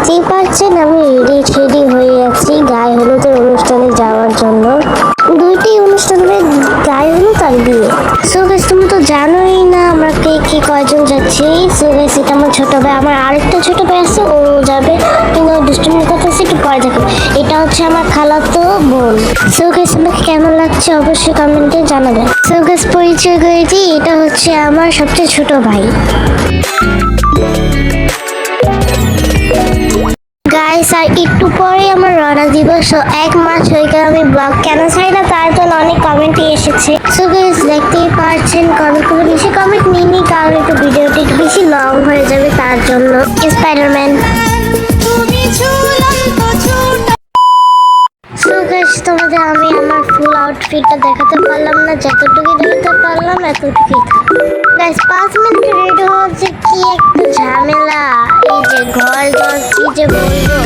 দেখতেই পাচ্ছেন আমি রেডি হয়ে আছি গায়ে হলুদের অনুষ্ঠানে যাওয়ার জন্য। দুইটি অনুষ্ঠানের গায়ে হলুদ আর বিয়ে। সো গাইস তুমি তো জানোই না আমরা কে কয়জন যাচ্ছি। সো গাইস এটা আমার ছোট ভাই, আমার আরেকটা ছোট ভাই আছে, ও যাবে কিন্তু দুষ্টুমির কথা একটু পরে দেখো। এটা হচ্ছে আমার খালাতো বোন। সো গাইস আমাকে কেমন লাগছে অবশ্যই কমেন্টে জানাবেন। সো গাইস পরিচয় করে দিই, এটা হচ্ছে আমার সবচেয়ে ছোট ভাই। গাইস আর একটু পরে আমার রওনা দিব। সো 1 মাস হয়ে গেল আমি ব্লগ কেন ছাড়ি না, তার জন্য অনেক কমেন্ট এসেছে। সো গাইস দেখতেই পাচ্ছেন কমেন্টগুলো বেশি কমেন্ট নিইনি, কারণ একটু ভিডিওটি একটু বেশি লং হয়ে যাবে তার জন্য। স্পাইডারম্যান। সো গাইস তোমাদের আমি আমার ফুল আউটফিটটা দেখাতে পারলাম না, যতটুকু দেখাতে পারলাম এতটুকুই থাক। গাইস 5 মিনিট রেডি হচ্ছে কি একটা ঝামেলা। এই যে ঘর কি যে বলবো,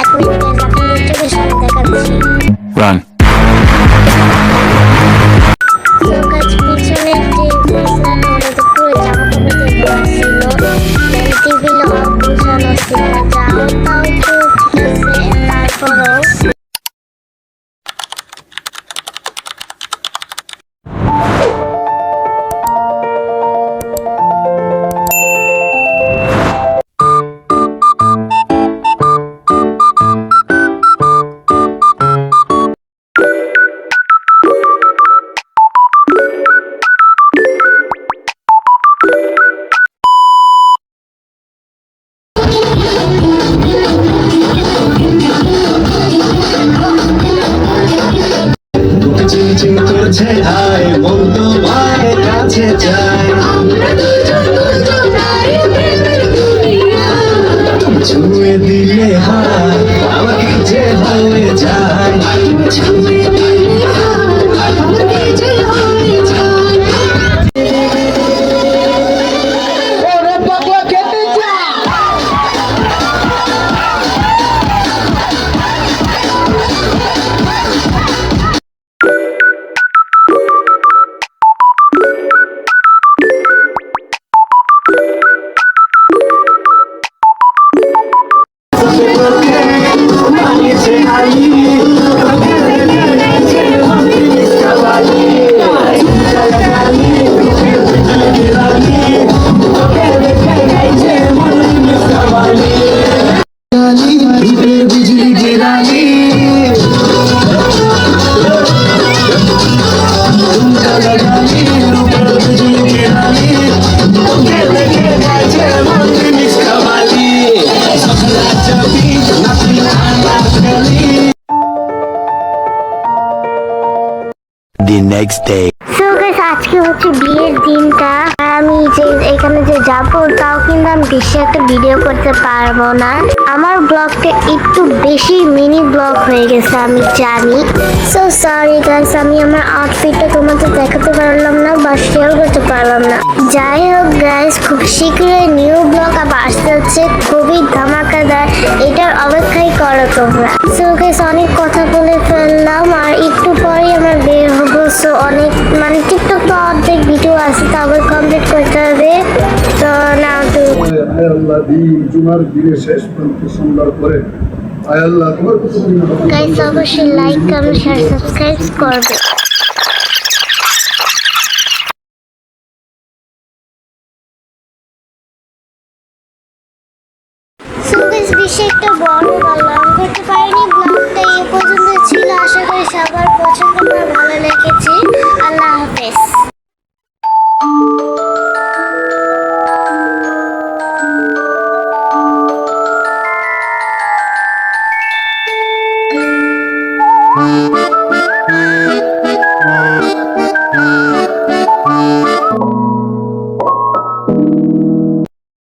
1 মিনিট আপনাদের চোখের সামনে দেখাচ্ছি। Run. সো গাইস পিছনে যে ফেসলা ওটা পুরো জামা কাপড় দিয়ে ভরা ছিল, টেবিলে অগুছানো ছিল, যাও তাও তো ঠিক আছে, তারপরও করছে হায় মন তোমার কাছে যায়, ছুঁয়ে দিলে হায় আমাকে যে হয়ে যায়, The next day. So guys আজকে হচ্ছে বিয়ের দিনটা। আমি যে এখানে যে যাবো তাও কিন্তু আমি বেশি একটা ভিডিও করতে পারবো না। আমার ব্লগটা একটু বেশি মিনি ব্লগ হয়ে গেছে আমি জানি। সো সরি গাইস, আমি আমার আউটফিটটা তোমাদের দেখাতে পারলাম না বা শেয়ার করতে পারলাম না। যাই হোক গাইস, খুব শীঘ্রই নিউ ব্লগ আবার আসতে হচ্ছে, খুবই ধামাকাদার, এটার অপেক্ষাই করো তোমরা। সো গাইস অনেক কথা বলে ফেললাম আর একটু পরেই আমরা বের হবো। সো অনেক মানে টিকটক তো অর্ধেক ভিডিও আছে, তা আবার কমপ্লিট করতে হবে। তো না তো আয় আল্লাহ দিন জুমার দিনে শেষ প্রান্তে সন্ধ্যার পরে আয় আল্লাহ তোমার গাইস অবশ্যই লাইক কমেন্ট শেয়ার সাবস্ক্রাইব করবে। সো গাইস বেশি একটা বড় বা লং করতে পারিনি, ব্লগটা এই পর্যন্ত ছিল। আশা করি সবার পছন্দ করে ভালো লেগেছে। আল্লাহ হাফেজ।